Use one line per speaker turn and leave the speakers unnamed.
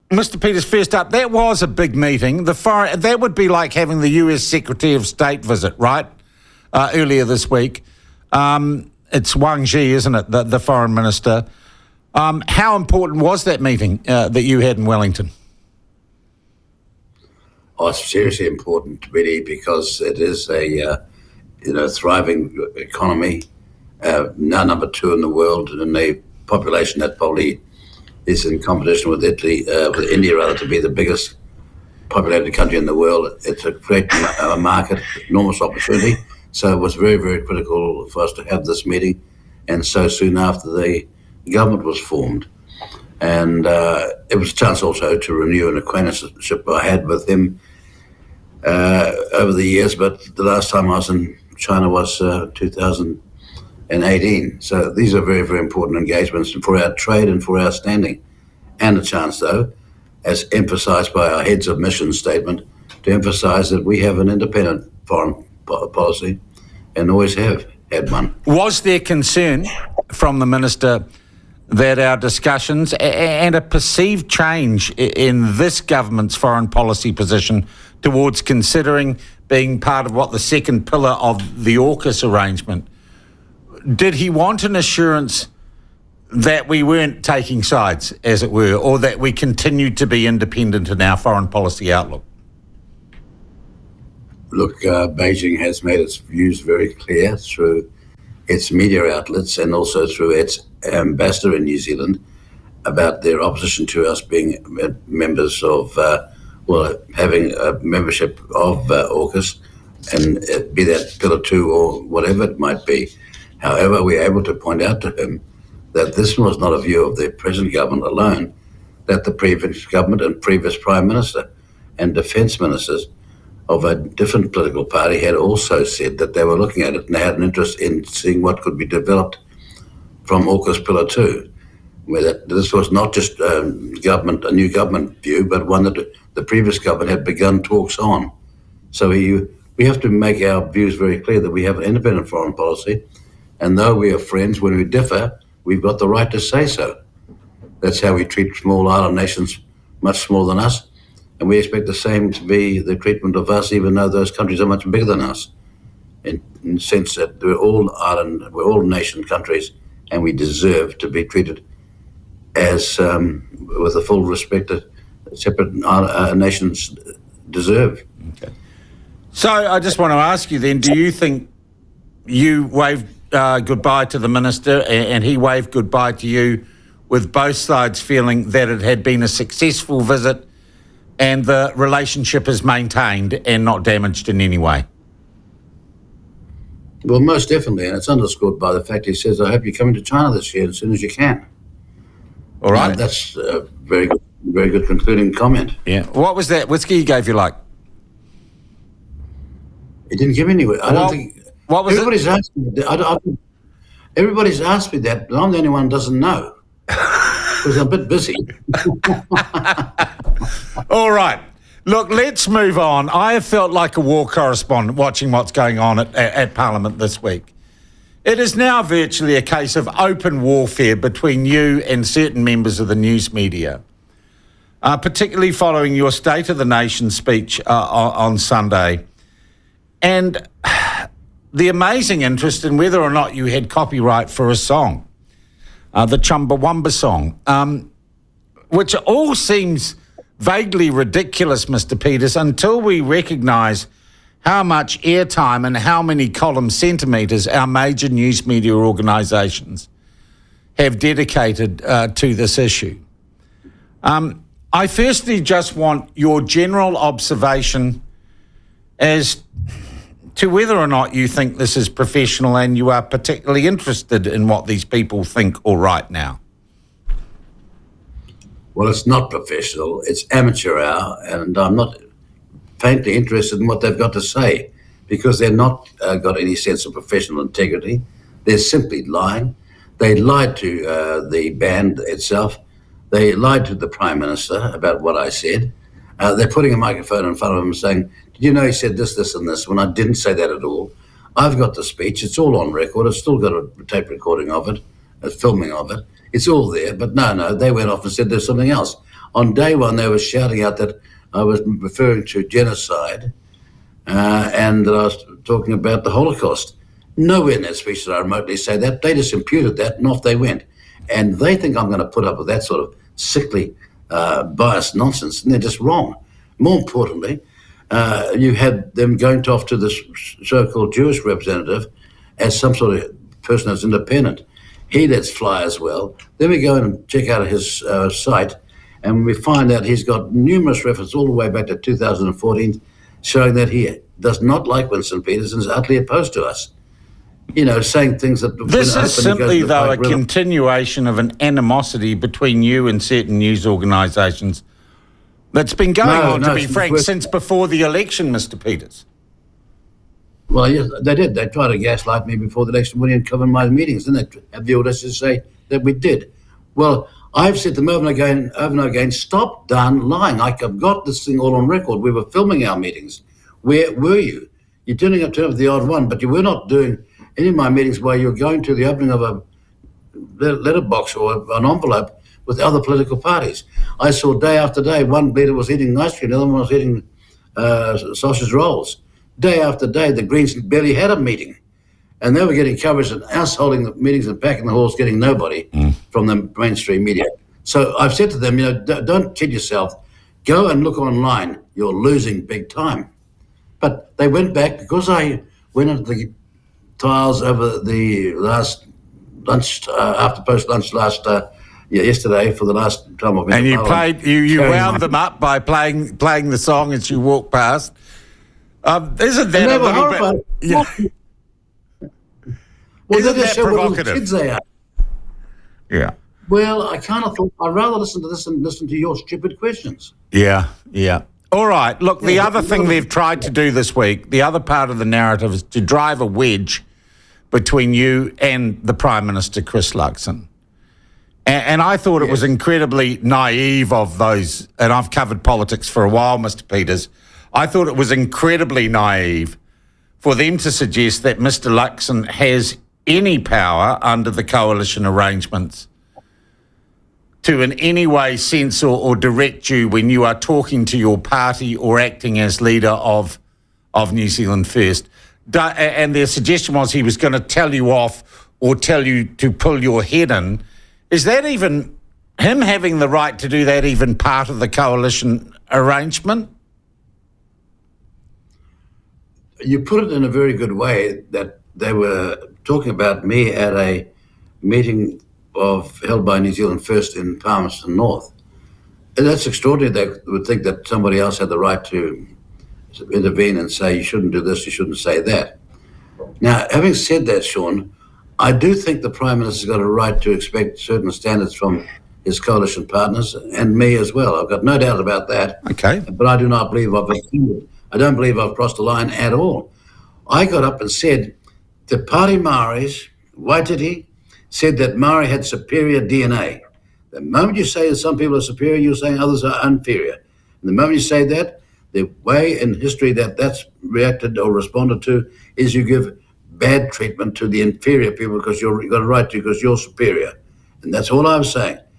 Mr. Peters, first up, that was a big meeting. That would be like having the US Secretary of State visit, right? Earlier this week. It's Wang Yi, isn't it, the Foreign Minister? How important was that meeting that you had in Wellington?
Oh, it's seriously important, really, because it is a thriving economy, now number 2 in the world, and a population that probably is in competition with with India, rather, to be the biggest populated country in the world. It's a great market, enormous opportunity. So it was very, very critical for us to have this meeting, and so soon after the government was formed. And it was a chance also to renew an acquaintanceship I had with him over the years, but the last time I was in China was 2018. So these are very, very important engagements for our trade and for our standing. And a chance, though, as emphasised by our heads of mission statement, to emphasise that we have an independent foreign policy and always have had one.
Was there concern from the Minister that our discussions and a perceived change in this government's foreign policy position towards considering being part of what the second pillar of the AUKUS arrangement, did he want an assurance that we weren't taking sides, as it were, or that we continued to be independent in our foreign policy outlook?
Look, Beijing has made its views very clear through its media outlets and also through its ambassador in New Zealand about their opposition to us being members of, having a membership of AUKUS, and be that Pillar 2 or whatever it might be. However, we are able to point out to him that this was not a view of the present government alone, that the previous government and previous Prime Minister and Defence Ministers of a different political party had also said that they were looking at it and they had an interest in seeing what could be developed from AUKUS Pillar 2, where this was not just a new government view, but one that the previous government had begun talks on. So we have to make our views very clear that we have an independent foreign policy, and though we are friends, when we differ, we've got the right to say so. That's how we treat small island nations much smaller than us. And we expect the same to be the treatment of us, even though those countries are much bigger than us, in the sense that we're all nation countries, and we deserve to be treated as with the full respect that separate nations deserve.
Okay. So I just want to ask you then, do you think you waved goodbye to the Minister and he waved goodbye to you with both sides feeling that it had been a successful visit and the relationship is maintained and not damaged in any way?
Well, most definitely, and it's underscored by the fact he says, I hope you're coming to China this year as soon as you can.
All right.
That's a very good concluding comment.
Yeah. What was that whiskey he gave you like?
He didn't give me any. I don't think.
What was
everybody's
it?
Asked me that. Everybody's asked me that, but I'm the only one who doesn't know. Because I'm a bit busy.
All right. Look, let's move on. I have felt like a war correspondent watching what's going on at Parliament this week. It is now virtually a case of open warfare between you and certain members of the news media, particularly following your State of the Nation speech on Sunday. And the amazing interest in whether or not you had copyright for a song, the Chumbawamba song, which all seems vaguely ridiculous, Mr. Peters, until we recognise how much airtime and how many column centimetres our major news media organisations have dedicated to this issue. I firstly just want your general observation as to whether or not you think this is professional and you are particularly interested in what these people think or write now.
Well, it's not professional, it's amateur hour, and I'm not faintly interested in what they've got to say because they're not got any sense of professional integrity. They're simply lying. They lied to the band itself. They lied to the Prime Minister about what I said. They're putting a microphone in front of him saying, did you know he said this, this, and this, when I didn't say that at all. I've got the speech. It's all on record. I've still got a tape recording of it, a filming of it. It's all there. But no, they went off and said there's something else. On day one, they were shouting out that I was referring to genocide and that I was talking about the Holocaust. Nowhere in that speech did I remotely say that. They just imputed that and off they went. And they think I'm going to put up with that sort of sickly, biased nonsense, and they're just wrong. More importantly, you had them going off to this so-called Jewish representative as some sort of person that's independent. He lets fly as well. Then we go in and check out his site, and we find out he's got numerous references all the way back to 2014 showing that he does not like Winston Peters and is utterly opposed to us. You know, saying things that...
This is simply, though, a continuation of an animosity between you and certain news organisations that's been going on, to be frank, since before the election, Mr. Peters.
Well, yes, they did. They tried to gaslight me before the election when he covered my meetings, and they have the audacity to say that we did. Well, I've said to them over and again, stop darn lying. I've got this thing all on record. We were filming our meetings. Where were you? You're turning up to the odd one, but you were not doing any of my meetings where you're going to the opening of a letterbox or an envelope with other political parties. I saw day after day, one leader was eating ice cream, the other one was eating sausage rolls. Day after day, the Greens barely had a meeting. And they were getting coverage and us holding the meetings and packing the halls, getting nobody from the mainstream media. So I've said to them, don't kid yourself. Go and look online. You're losing big time. But they went back because I went into the tiles over the last lunch, after post-lunch yesterday for the last time I've been.
And you played, you wound them up by playing the song as you walked past. Isn't that a little bit? Yeah.
Well,
isn't that provocative?
What kids they are.
Yeah.
Well, I kind of thought I'd rather listen to this and listen to your stupid questions.
Yeah. All right. Look, the other thing they've tried to do this week, the other part of the narrative is to drive a wedge between you and the Prime Minister, Chris Luxon. And I thought it was incredibly naive of those, and I've covered politics for a while, Mr. Peters. I thought it was incredibly naive for them to suggest that Mr. Luxon has any power under the coalition arrangements to in any way censor or direct you when you are talking to your party or acting as leader of New Zealand First. And their suggestion was he was going to tell you off or tell you to pull your head in. Is that even, him having the right to do that, even part of the coalition arrangement?
You put it in a very good way that they were talking about me at a meeting held by New Zealand First in Palmerston North. And that's extraordinary. They would think that somebody else had the right to intervene and say, you shouldn't do this, you shouldn't say that. Now, having said that, Sean, I do think the Prime Minister's got a right to expect certain standards from his coalition partners and me as well. I've got no doubt about that.
Okay.
But I do not believe I don't believe I've crossed the line at all. I got up and said the party Maoris, Waititi, said that Maori had superior DNA. The moment you say that some people are superior, you're saying others are inferior. And the moment you say that, the way in history that's reacted or responded to is you give bad treatment to the inferior people because you've got a right to, because you're superior. And that's all I'm saying.